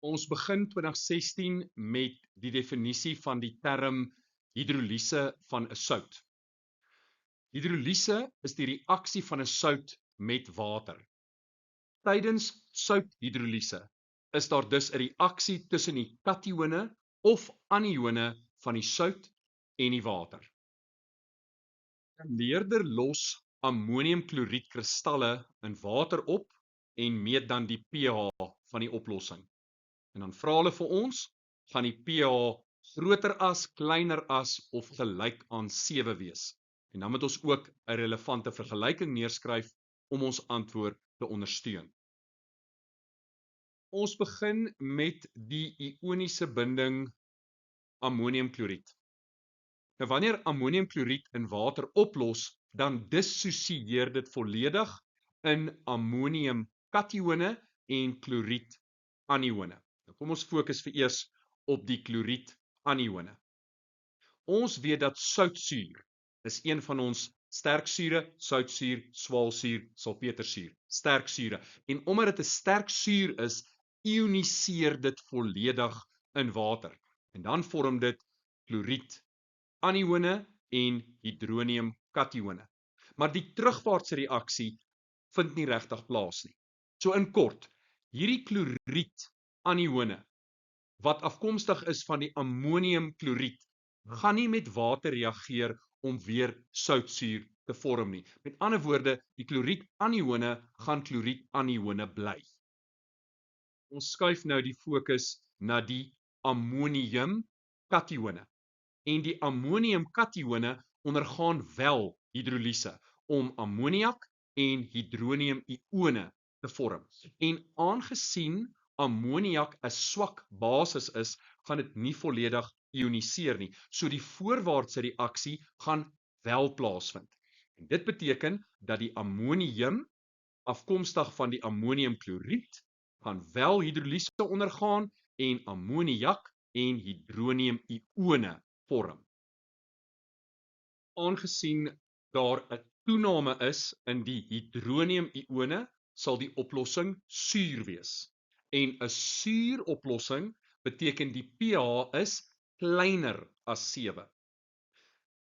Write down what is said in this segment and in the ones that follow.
Ons begin 2016 met die definisie van die term hidroliese van 'n sout. Hidroliese is die reaksie van 'n sout met water. Tydens southidroliese is daar dus 'n reaksie tussen die katione of anione van die sout en die water. Die leerder los ammoniumkloriedkristalle in water op en meet dan die pH van die oplossing. En dan vra hulle vir ons, gaan die pH groter as, kleiner as of gelyk aan 7 wees? En dan moet ons ook 'n relevante vergelyking neerskryf om ons antwoord te ondersteun. Ons begin met die ioniese binding ammoniumkloried. Nou wanneer ammoniumkloried in water oplos, dan dissosieer dit volledig in ammoniumkatione en kloriedanione. Nou kom ons fokus vereers op die kloriedanione. Ons weet dat soutsuur is een van ons sterksure, soutsuur, swaalsuur, salpetersuur, sterksure. En omdat dit 'n sterk suur is, ioniseer dit volledig in water. En dan vorm dit kloriedanione en hidroniumkatione. Maar die terugwaartse reaksie vind nie regtig plaas nie. So in kort, hierdie kloriedanione wat afkomstig is van die ammoniumkloried, gaan nie met water reageer om weer soutsuur te vorm nie. Met ander woorde, die kloriedanione gaan kloriedanione bly. Ons skuif nou die fokus na die ammoniumkatione. En die ammoniumkatione ondergaan wel hidroliese om ammoniak en hidronium-ione te vorm. En aangesien ammoniak 'n swak basis is, gaan dit nie volledig ioniseer nie. So die voorwaartse reaksie gaan wel plaasvind. En dit beteken dat die ammonium afkomstig van die ammoniumkloried gaan wel hidroliese ondergaan en ammoniak en hidronium-ione vorm. Aangesien daar 'n toename is in die hidronium-ione, sal die oplossing suur wees. En 'n suuroplossing beteken die pH is kleiner as 7.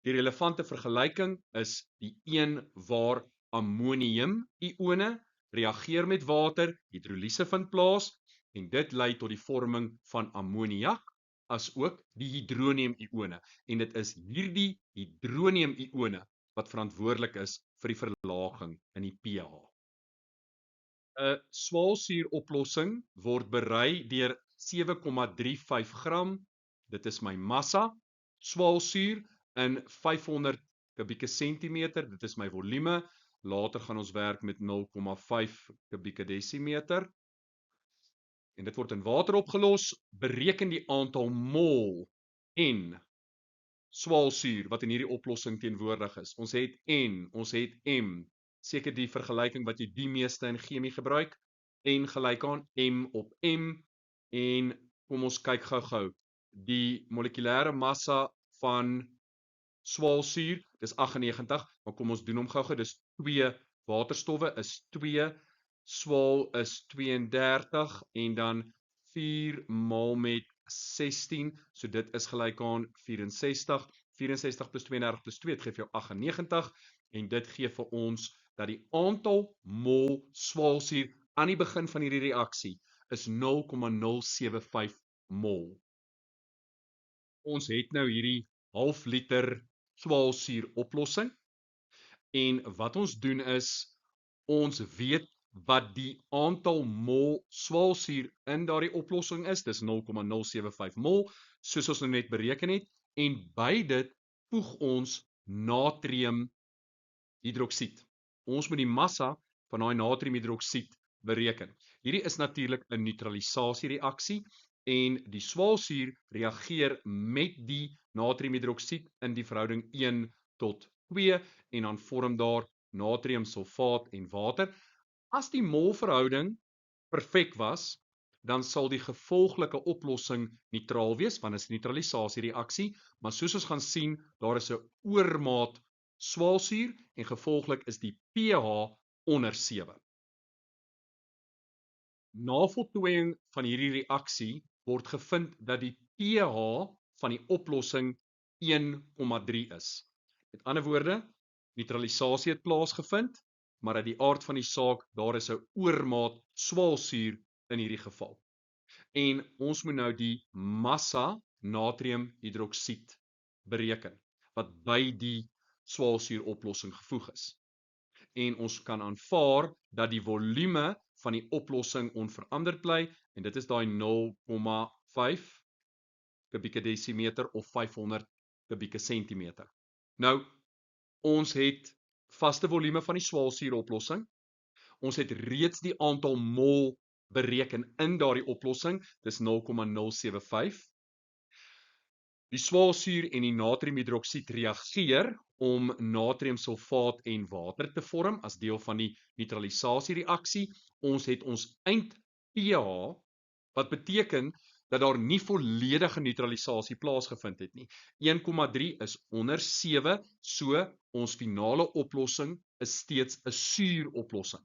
Die relevante vergelyking is die een waar ammonium-ione reageer met water, hidroliese vind plaas en dit lei tot die vorming van ammoniak as ook die hidronium-ione. En dit is hierdie hidronium-ione wat verantwoordelik is vir die verlaging in die pH. 'n Swaalsuuroplossing word berei deur 7,35 gram, dit is my massa, swaalsuur in 500 kubieke sentimeter, dit is my volume. Later gaan ons werk met 0,5 kubieke desimeter. En dit word in water opgelos, bereken die aantal mol en swaalsuur wat in hierdie oplossing teenwoordig is. Ons het N, ons het M. Seker die vergelyking wat jy die meeste in chemie gebruik. N gelyk aan M op M. En kom ons kyk gou-gou. Die molekulêre massa van swaalsuur, dis 98, maar kom ons doen hom gou-gou. Dis 2 waterstowwe is 2, swaal is 32 en dan 4 maal met 16, so dit is gelyk aan 64. 64 plus 32 plus 2, dit gee vir jou 98 en dit gee vir ons dat die aantal mol swaalsuur aan die begin van hierdie reaksie is 0,075 mol. Ons het nou hierdie half liter swaalsuur oplossing en wat ons doen is, ons weet wat die aantal mol swaalsuur in daardie oplossing is, dis 0,075 mol, soos ons nou net bereken het, en by dit voeg ons natriumhidroksied. Ons moet die massa van daai natriumhidroksied bereken. Hierdie is natuurlik 'n neutralisasiereaksie en die swaalsuur reageer met die natriumhidroksied in die verhouding 1:2 en dan vorm daar natriumsulfaat en water. As die molverhouding perfek was, dan sal die gevolglike oplossing neutraal wees, want dit is 'n neutralisasiereaksie, maar soos ons gaan sien, daar is 'n oormaat swaalsuur en gevolglik is die pH onder 7. Na voltooiing van hierdie reaksie word gevind dat die pH van die oplossing 1,3 is. Met ander woorde, neutralisasie het plaasgevind, maar uit die aard van die saak, daar is 'n oormaat swaalsuur in hierdie geval. En ons moet nou die massa natriumhidroksied bereken wat by die swaalsuuroplossing gevoeg is. En ons kan aanvaar dat die volume van die oplossing onveranderd bly en dit is daai 0,5 kubieke desimeter of 500 kubieke sentimeter. Nou, ons het vaste volume van die swaalsuuroplossing. Ons het reeds die aantal mol bereken in daardie oplossing, dis 0,075. Die swaalsuur en die natriumhidroksied reageer om natriumsulfaat en water te vorm as deel van die neutralisasiereaksie. Ons het ons eind pH, wat beteken dat daar nie volledige neutralisasie plaasgevind het nie. 1,3 is onder 7, so ons finale oplossing is steeds 'n suuroplossing.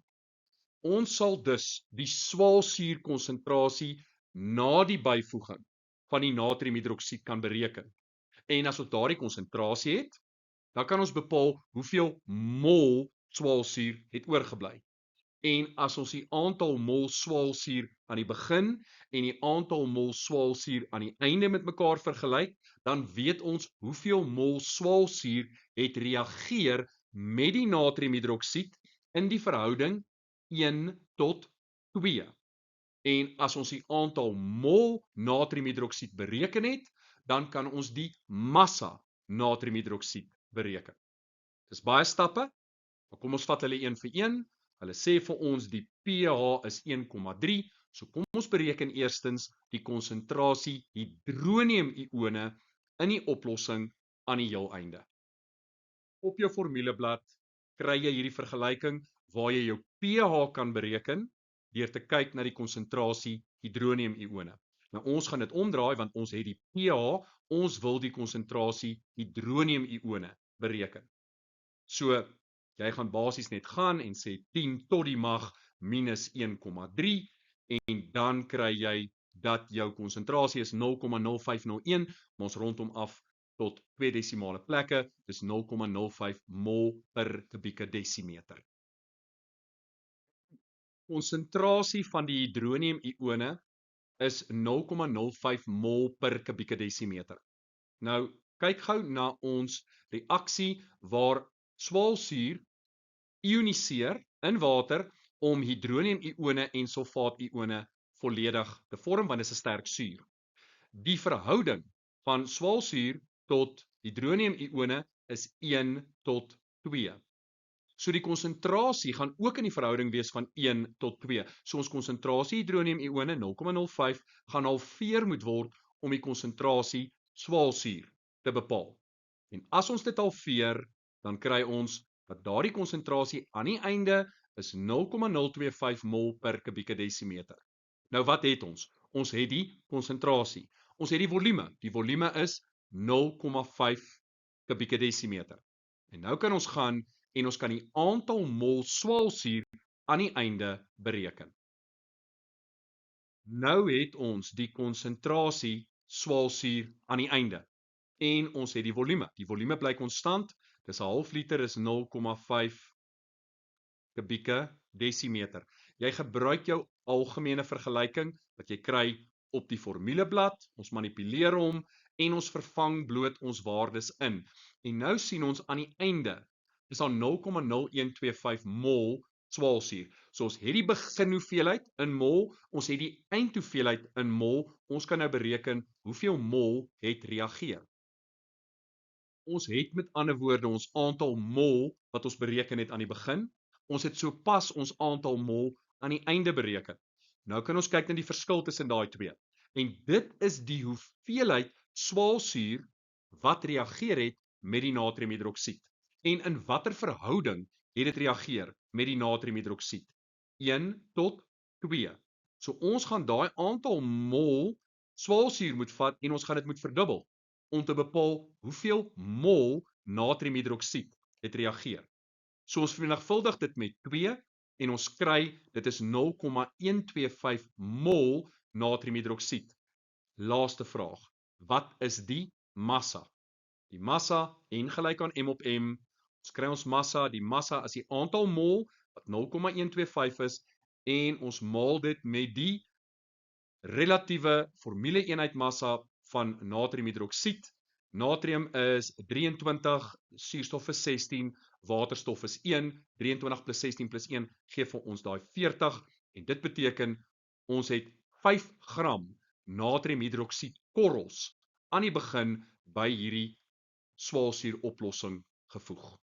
Ons sal dus die swaalsuurkonsentrasie na die byvoeging van die natriumhidroksied kan bereken. En as ons daardie konsentrasie het, dan kan ons bepaal hoeveel mol swaalsuur het oorgebly. En as ons die aantal mol swaalsuur aan die begin en die aantal mol swaalsuur aan die einde met mekaar vergelyk, dan weet ons hoeveel mol swaalsuur het reageer met die natriumhidroksied in die verhouding 1:2. En as ons die aantal mol natriumhidroksied bereken het, dan kan ons die massa natriumhidroksied bereken. Dis baie stappe, maar kom ons vat hulle een vir een. Hulle sê vir ons die pH is 1,3, so kom ons bereken eerstens die konsentrasie hidronium-ione in die oplossing aan die heel einde. Op jou formuleblad kry jy hierdie vergelyking waar jy jou pH kan bereken deur te kyk na die konsentrasie hidronium-ione. Nou ons gaan dit omdraai want ons het die pH, ons wil die konsentrasie hidronium-ione bereken. So jy gaan basies net gaan en sê 10 tot die mag minus 1,3 en dan kry jy dat jou konsentrasie is 0,0501, maar ons rondom af tot 2 desimale plekke, dis 0,05 mol per kubieke desimeter. Konsentrasie van die hidronium-ione is 0,05 mol per kubieke desimeter. Nou, kyk gou na ons reaksie waar swaalsuur ioniseer in water om hidronium-ione en sulfaat-ione volledig te vorm, want dit is 'n sterk suur. Die verhouding van swaalsuur tot hidronium-ione is 1:2. So die konsentrasie gaan ook in die verhouding wees van 1:2. So ons konsentrasie hidronium-ione 0,05 gaan halveer moet word om die konsentrasie swaalsuur te bepaal. En as ons dit halveer, dan kry ons dat daardie konsentrasie aan die einde is 0,025 mol per kubieke desimeter. Nou wat het ons? Ons het die konsentrasie. Ons het die volume. Die volume is 0,5 kubieke desimeter. En nou kan ons gaan en ons kan die aantal mol swaalsuur aan die einde bereken. Nou het ons die konsentrasie swaalsuur aan die einde. En ons het die volume. Die volume bly konstant. Dis 'n half liter is 0,5 kubieke desimeter. Jy gebruik jou algemene vergelyking wat jy kry op die formuleblad. Ons manipuleer hom en ons vervang bloot ons waardes in. En nou sien ons aan die einde is daar 0,0125 mol swaalsuur. So ons het die beginhoeveelheid in mol, ons het die eindhoeveelheid in mol. Ons kan nou bereken hoeveel mol het reageer. Ons het met ander woorde ons aantal mol wat ons bereken het aan die begin. Ons het sopas ons aantal mol aan die einde bereken. Nou kan ons kyk na die verskil tussen daai twee. En dit is die hoeveelheid swaalsuur wat reageer het met die natriumhidroksied. En in watter verhouding het dit reageer met die natriumhidroksied? 1:2. So ons gaan daai aantal mol swaalsuur moet vat en ons gaan dit moet verdubbel om te bepaal hoeveel mol natriumhidroksied het reageer. So ons vermenigvuldig dit met 2 en ons kry, dit is 0,125 mol natriumhidroksied. Laaste vraag, wat is die massa? Die massa, N gelyk aan M op M, ons kry ons massa, die massa is die aantal mol, wat 0,125 is, en ons maal dit met die relatiewe formule-eenheid massa van natriumhidroksied. Natrium is 23, suurstof is 16, waterstof is 1, 23 plus 16 plus 1 gee vir ons daai 40, en dit beteken, ons het 5 gram natriumhidroksied korrels aan die begin by hierdie swaalsuuroplossing gevoeg.